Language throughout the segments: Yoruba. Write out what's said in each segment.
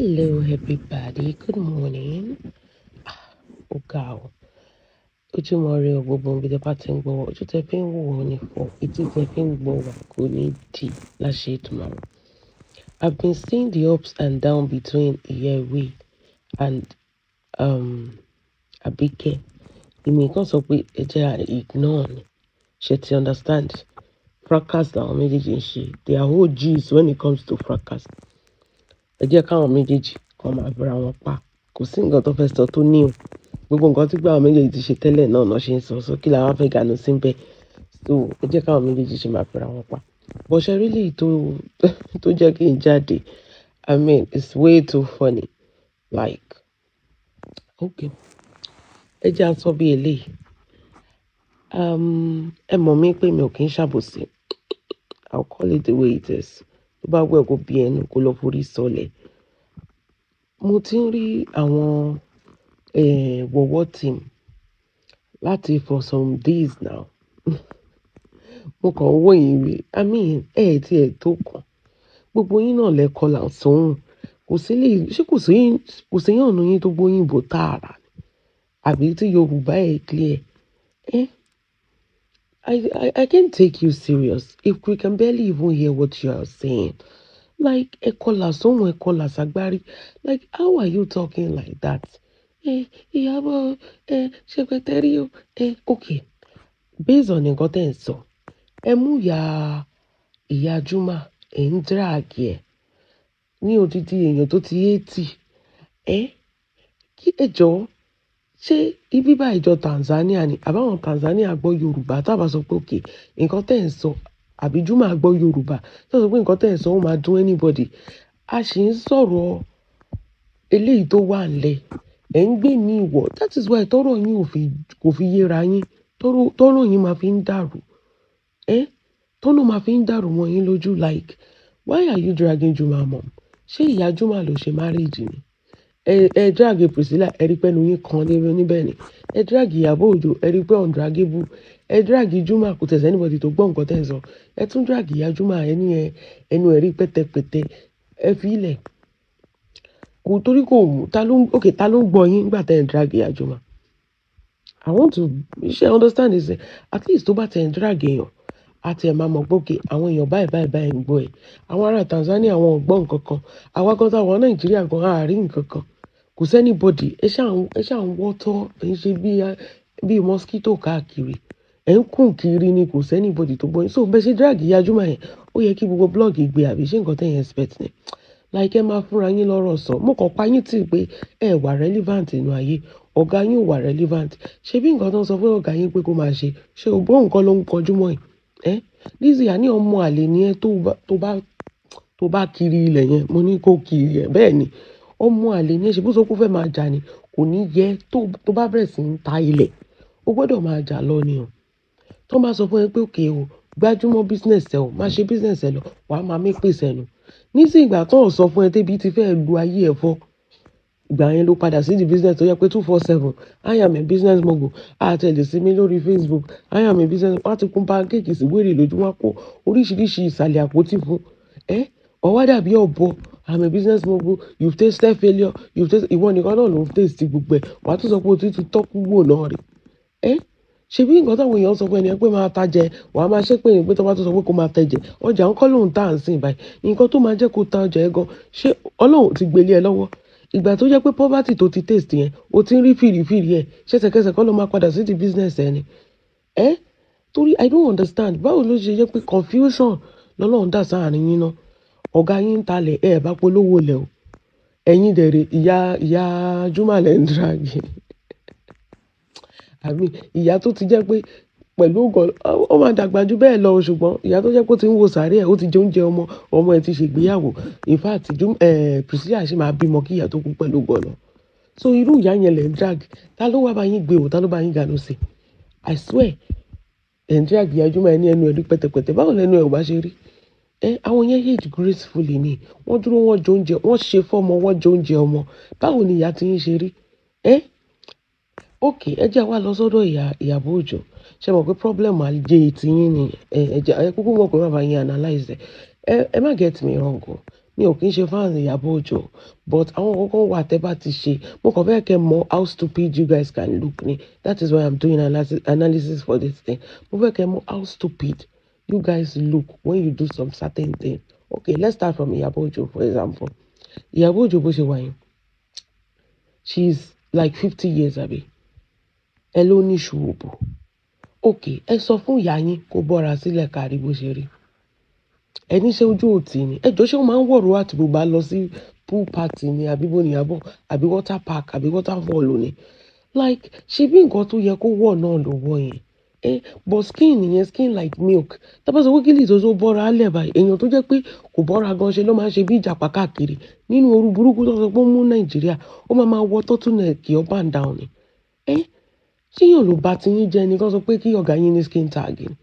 Hello, everybody. Good morning. Oh, God. Ojúmọ́ ire o, gbogbo ibi tẹ́ bá ti ń gbọ́ wa, ojú tẹ́ fi ń wò wá ní fọ́, etí tẹ́ fi ń gbọ́ wa kò ní dì láṣẹ Èdùmàrè. I've been seeing the ups and downs between Iya and Abike. Èmi kan sọ pé ẹ jẹ́ ignore ni. Ṣé ti understand? Fracas làwọn méjèèjì ń ṣe. They are OGs when it comes to fracas. Ẹ jẹ́ káwọn méjèèjì kan máa bẹ̀rẹ̀ wọn pa. Kò sí nǹkan tó fẹ́ sọ tó ní o. Gbogbo nǹkan tí gbà àwọn méjèèjì ti ṣe tẹ́lẹ̀ náà náà ṣe ń sọ kí làwọn fẹ́ gànú sí bẹ́ẹ̀. So ẹ jẹ́ káwọn méjèèjì ṣe máa bẹ̀rẹ̀ wọn pa. But ṣe really tó jẹ́ kí n jáde. I mean, it's way too funny. Like, okay. Ẹ jẹ́ aṣọ bí eléyìí. Ẹ mọ̀ mí pé mi ò kí ń ṣàbòsí. I'll call it the way it is. Tó bá wẹ̀ kó bí ẹnu kó lọ forí sọlẹ̀. Mo ti ń rí àwọn wọ̀wọ́ team láti for some days now. Mo kàn wò yín rí. I mean, tí ẹ̀ tó kàn. Gbogbo yín náà lẹ kọlà sóhun. Kò sí èèyàn nínú yín tó gbóyìnbó tààrà ni. Àbí tí Yorùbá ẹ̀ clear. I can't take you serious if we can barely even hear what you are saying. Like, ẹ kọlà sóhun, ẹ kọlà ságbárí. Like, how are you talking like that? Ìyàbọ̀, secretary, okay. Based on nǹkan tẹ́ ń sọ, ẹ mú Iya Juma, ẹ ń drag ẹ̀ ní odidi èèyàn tó ti 80. Kí ẹ jọ̀ọ́, ṣé ibi bá ìjọ Tanzania ni? Àbáwọn Tanzania gbọ́ Yorùbá tá bá sọ pé okay, nǹkan tẹ́ ń sọ, àbí Juma gbọ́ Yorùbá tó sọ pé nǹkan tẹ́ ń sọ ó máa dùn anybody. A sì ń sọ̀rọ̀ eléyìí tó wà ńlẹ̀. Ẹ ń gbé ní ìwọ̀. That is why tọ́rọ̀ yín kò fi yéra yín. Tọ́rọ̀ yín máa fi ń dàrú. Tọ́nà máa fi ń dàrú mọ́ yín lójú. Like, why are you dragging Juma mom? Ṣé Iya Juma ló ṣe marriage ni? Ẹ drag Priscilla, ẹ rí pé ẹnu yín kan níbẹ̀ ni. Ẹ drag Ìyábọ̀ Òjó, ẹ rí pé undragable. Ẹ drag Juma, kò tẹ̀sẹ̀ anybody tó gbọ́ nǹkan tẹ́ ń sọ. Ẹ tún drag Iya Juma, ẹnu ẹ rí pẹ́tẹpẹ́tẹ. Ẹ fi ilẹ̀. Kò torí kò mú. Ta ló ń gbọ́ yín nígbà tẹ́ ń drag Iya Juma? I want to understand this. At least tó bá tẹ̀ ń drag èèyàn, àti ẹ̀ máa mọ̀ pé okay, àwọn èèyàn báyìí ń gbọ́ ẹ̀. Àwọn ará Tanzania àwọn ò gbọ́ nǹkan kan. Àwa gan táwọn Nàìjíríà gan á rí nǹkan kan. Kò sí anybody. Ẹ ṣáà ń wọ́tọ́, ẹ ń ṣe bí mosquito káàkiri. Ẹ ń kùn kiri ni, kò sí anybody tó gbọ́ yín. So bẹ́ẹ̀ ṣe drag Iya Juma yẹn, ó yẹ kí gbogbo blog gbé àbí ṣé nǹkan tẹ́ yẹn expect ni? Like, ẹ máa fúnra yín lọ́rọ̀ sọ. Mo kàn pa yín tì pé ẹ wà relevant nínú ayé. Ọ̀gá yín ò wà relevant. Ṣé bí nǹkan tó ń sọ fún ọ̀gá yín pé kó máa ṣe, ṣé ògbó nǹkan ló ń kọjú mọ́ ẹ̀? Lizzy, àní ọmọ àlè ni ẹ tó bá kiri ilẹ̀ yẹn. Mo ní kó kiri ẹ̀. Bẹ́ẹ̀ ni, ọmọ àlè ni ẹ ṣe bó sọ kó fẹ́ máa jà ni. Kò ní yẹ tó bá bẹ̀rẹ̀ sí ń ta ilẹ̀. Ó gbọ́dọ̀ máa jà lọ ni o. Tó máa sọ fún ẹ pé okay o, gbájúmọ́ business ẹ o, máa ṣe business ẹ lọ, wàá máa mí pèsè ẹnu. Nísìnyí ìgbà tó ń sọ fún ẹ débi ti fẹ́ lu ayé ẹ fọ́. Ìgbà yẹn ló padà sí the business tó yẹ pé 247. I am a business mogul. Àtẹ̀lé sí mi lórí Facebook. I am a business. Wọ́n ti kún pancake sí wèrè lójú, wọn kó oríṣiríṣi ìsàlẹ̀ àpótí fún. Ọwọ́ dàbí ọ̀bọ. I am a business mogul. You've tasted failure. Ìwọ nìkan náà ló ń taste gbogbo ẹ̀. Wàá tún sọ pé o ti tọ́kú wò náà rè. Ṣebí nǹkan táwọn èèyàn sọ fún ẹni pé máa tajẹ, wàá máa ṣe pé ìpé tó bá tó sọ pé kó máa tẹ̀jẹ̀. Ọjà ń kọ́ lóhun tá à ń sìn báyìí. Nǹkan tó máa jẹ́ kó ta ọjà ẹ gan. Ṣé Ọlọ́run ti gbélé ẹ lọ́wọ́? Ìgbà tó jẹ́ pé poverty tó ti taste yẹn, o ti ń rí fìrìfìrì ẹ̀. Ṣẹ́sẹ̀kẹsẹ̀ kọ́ ló máa padà sí the business ẹ ni. Torí I don't understand. Báwo ló ṣe jẹ́ pé confusion lọ́lọ́run dà sáàrin yín náà? Ọ̀gá yín ń talẹ̀, ẹ bá polówó lẹ̀ o. Ẹ̀yin dẹ̀rẹ̀ Iya Juma lẹ̀ ń drag. Àmì ìyá tó ti jẹ́ pé pẹ̀lú ògùn ó máa dàgbà jù bẹ́ẹ̀ lọ, ṣùgbọ́n ìyá tó jẹ́ pé ó ti ń wo sàárẹ̀ ẹ̀, ó ti jẹ oúnjẹ ọmọ ẹ̀ ti ṣègbéyàwó. In fact, Priscilla ṣì máa bímọ kí ìyá tó kú pẹ̀lú ògùn lọ. So irú ìyá yẹn lẹ̀ ń drag. Ta ló wá bá yín gbé o? Ta ló bá yín gànú sí? I swear, ẹ̀ ń drag Iya Juma ẹni ẹnu ẹ̀ rí pẹ̀tẹ̀pẹ̀tẹ̀. Báwo lẹnu ẹ̀ ò bá ṣe rí? Àwọn yẹn age gracefully ni. Wọ́n dúró, wọ́n jẹ oúnjẹ, wọ́n ṣe fọ́mọ, wọ́n jẹ oúnjẹ ọmọ. Báwo ni ìyá ti yín ṣe rí? Okay, ẹ jẹ́ wá lọ sọ́dọ̀ Ìyábọ̀ Òjó. Ṣé mọ̀ pé problem ayé ti yín ni? Ẹ kúkú mọ̀ pé bàbá yín analyze ẹ má get me wrong o. mi ò kí ń ṣe fans Ìyábọ̀ Òjó but àwọn kankan wà tẹ́ bá ti ṣe mo kàn fẹ́ kẹ́ mọ̀ how stupid you guys can look ni that is why I'm doing analysis for this thing mo fẹ́ kẹ́ mọ̀ how stupid you guys look when you do some certain thing. Okay, let's start from Ìyábọ̀ Òjó for example. Ìyábọ̀ Òjó bó ṣe wà yẹn she's like 50 years àbí ẹ ló ní ṣùgbọ́n okay ẹ sọ fún ìyá yín kó bọ́ra sílẹ̀ kárí bó ṣe rí ẹni ṣe ojú òtí ni ẹjọ́ ṣé ó máa ń wọ̀rọ̀ àti bùbá lọ sí pool party ni àbí bó níyàbọ̀ àbí water park àbí waterfall ni like ṣe bí nǹkan tó yẹ kó wọ̀ náà ló wọ̀ yẹn but skin yẹn skin like milk tábà sọ pé kí lìtò tó bọ́ra alẹ́ báyìí èèyàn tó jẹ́ pé kò bọ́ra gan ṣe ló máa ń ṣe bí ìjàpá káàkiri nínú ooru burúkú tó sọ pé ó mú Nàìjíríà ó máa wọ turtleneck up and down ni ṣéyàn ló bá ti yín jẹ́ ni kán sọ pé kí ọ̀gá yín ní skin tag ni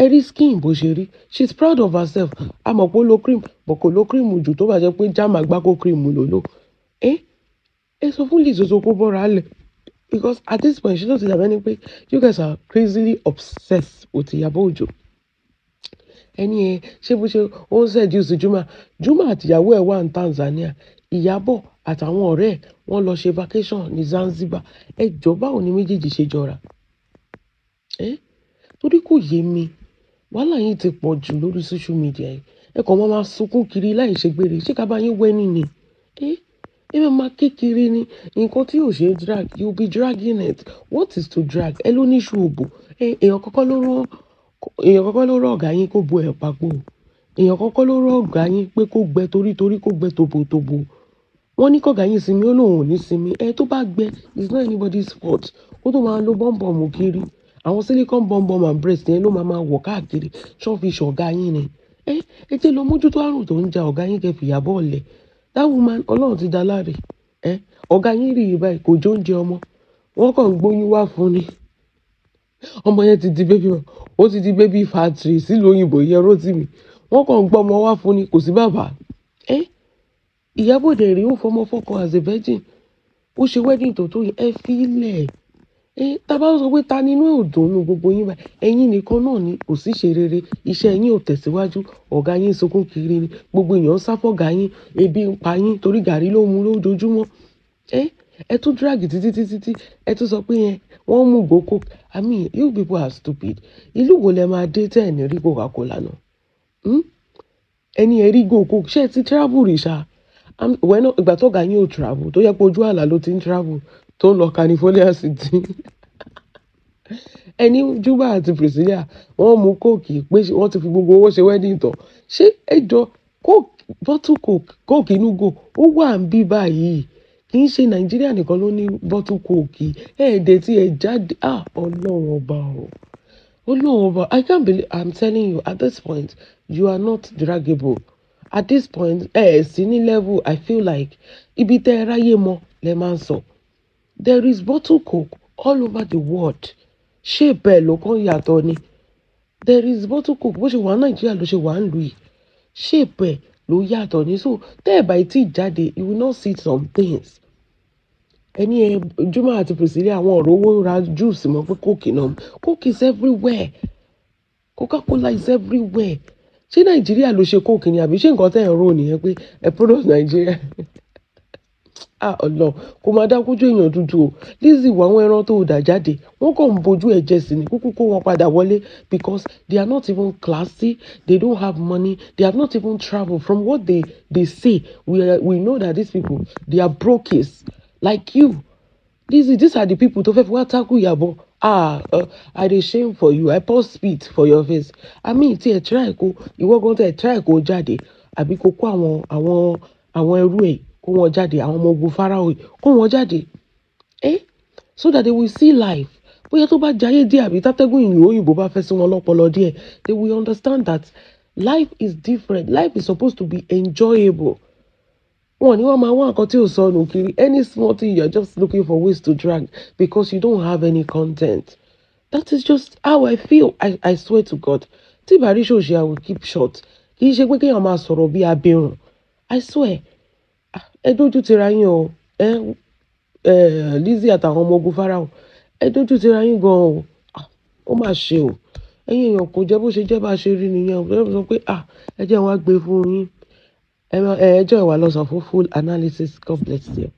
ẹ rí skin bó ṣe rí she's proud of herself a mọ̀ pé ó lo cream but kò lo cream jù tó bá jẹ́ pé jam àgbákò cream ló lò ẹ sọ fún Lizzy kó bọ́ra alẹ́ because at this point she don't see that many pé you guys are crazily obsessed with Ìyábọ̀ Òjó ẹni ṣé bó ṣe ó ń seduce Juma àtìyàwó ẹ̀ wà ní Tanzania Ìyábọ̀ àtàwọn ọ̀rẹ́ ẹ̀ wọ́n lọ ṣe vacation ní Zanzibar ẹjọ́ báwo ni méjèèjì ṣe jọra torí kò yé mi wàhálà yìí ti pọ̀ jù lórí social media yìí ẹ kàn máa sunkún kiri láì ṣe gbére ṣé ká bá yín wẹ́ni ni ẹ máa kékeré ni nǹkan tí yóò ṣe drag you be dragging it what is to drag ẹ ló ní ṣùgbọ́ èèyàn kọ́kọ́ ló rán ọ̀gá yín kó bu ẹ̀ papọ̀ èèyàn kọ́kọ́ ló rán ọ̀gá yín pé kó gbẹ torí kó gbẹ tòbòtòbò wọ́n ní kọ́gà yín sinmi ó lóun ò ní sinmi tó bá gbẹ it's not anybody's fault ó tó máa lo bọ́m̀bọ̀mù kiri àwọn silicon bọ́m̀bọ̀mù and breast yẹn ló máa wọ̀ káàkiri ṣọ́ọ̀fì ṣọ̀gá yín ni ẹ jẹ́ lọ mójútó àrùn tó ń ja ọ̀gá yín kẹ́ fìyàbọ̀ ọ̀lẹ̀ that woman ọlọ́run ti dá láre ọ̀gá yín rí ibà kò jó oúnjẹ ọmọ wọ́n kàn ń gbóyún wá fún ni ọmọ yẹn ti di baby ó ti di baby factory sílùú òyìnbó yẹn Rótìmí wọ́n kàn ń gbọ́ ọmọ wá fún ni kò sí bàbá Ìyábọ̀ dẹ̀ rí ó fọmọ fọ́kọ as a virgin ó ṣe wedding tó yẹ ẹ fi ilẹ̀ tábà sọ pé ta nínú òdò nínú gbogbo yín báyìí ẹ̀yin nìkan náà ni kò sí ṣe rere iṣẹ́ yín ò tẹ̀síwájú ọ̀gá yín sunkún kiri ni gbogbo èèyàn ń sáfọ̀gá yín ebi ń pa yín torí gàrí ló mu lójoojúmọ́ ẹ tún drag títí ẹ tún sọ pé wọ́n mú gboko I mean you people are stupid ìlú wo lẹ máa dé tẹ́ ẹ̀ ní rí Coca-Cola náà ẹni ẹ̀ rí gòkó ṣé ẹ ti travel rí ṣáá ìgbà tó ga yín ò travel tó yẹ pé ojú àlà ló ti ń travel tó ń lọ California City ẹni Juma àti Priscilla wọ́n mú kóòkì pé wọ́n ti fi gbogbo owó ṣe wedding tán ṣé ẹjọ́ bottle coke inú go ó wà ń bí báyìí kì í ṣe Nàìjíríà nìkan ló ní bottle coke ẹ̀ẹ́dẹ̀ tí ẹ jáde Ọlọ́run ọba I can't believe I'm telling you at this point you are not draggable. At this point senior level I feel like ibi tẹ́ ráyè mọ́ lẹ máa ń sọ there is bottle coke all over the world ṣé bẹ́ẹ̀ ló kàn yàtọ̀ ni there is bottle coke bó ṣe wà ní Nàìjíríà ló ṣe wà ń lù yìí ṣé bẹ́ẹ̀ ló yàtọ̀ ni so tẹ́ ẹ̀ bá tí jáde you will not see some things ẹni Juma àti Priscilla àwọn ọ̀rọ̀ owó ra juice mọ́ pé coke is everywhere Coca-Cola is everywhere ṣé Nàìjíríà ló ṣe kóòkì ni àbí ṣé nǹkan tẹ́ ẹ̀ rò nìyẹn pé ẹ produce Nàìjíríà ọlọ kò máa dákújú èèyàn dúdú o Lizzy wọ àwọn ẹran tó dà jáde wọ́n kàn ń bojú ẹ̀jẹ̀ sí ni kúkú kó wọn padà wọlé because they are not even classy they don't have money they have not even travelled from what they say we know that these people they are brokies like you Lizzy these are the people tó fẹ́ fi wá tákù Ìyábọ̀ I dey shame for you I pour spit for your face I mean tí ẹ try kó ìwọ gan tẹ try kó jáde àbí kó kó àwọn ẹrú ẹ kó wọn jáde àwọn ọmọ ogun Fáráò kó wọn jáde so that they will see life bóyá tó bá jayé díẹ̀ àbí tátẹ́gùn ìlú òyìnbó bá fẹ́ sí wọn lọ́pọlọ díẹ̀ they will understand that life is different life is supposed to be enjoyable wọn ni wọn máa wá nǹkan tí ò sọnù kiri any small thing you are just looking for ways to drag because you don't have any content that is just how I feel I swear to God tí ìbárí ṣòṣì I will keep short kì í ṣe pé kéèyàn máa sọ̀rọ̀ bí abirùn I swear ẹ dójú tira yín o Lizzy àtàwọn ọmọ ogun Fáráò ẹ dójú tira yín gan o ó mà ṣe o ẹ̀yin èèyàn kò jẹ́ bó ṣe jẹ́ bá ṣe rí nìyẹn o ẹ sọ pé ẹ jẹ́ wọn á gbé fún yín Ẹjọ́ ìwà lọ sọ fún full analysis. God bless you.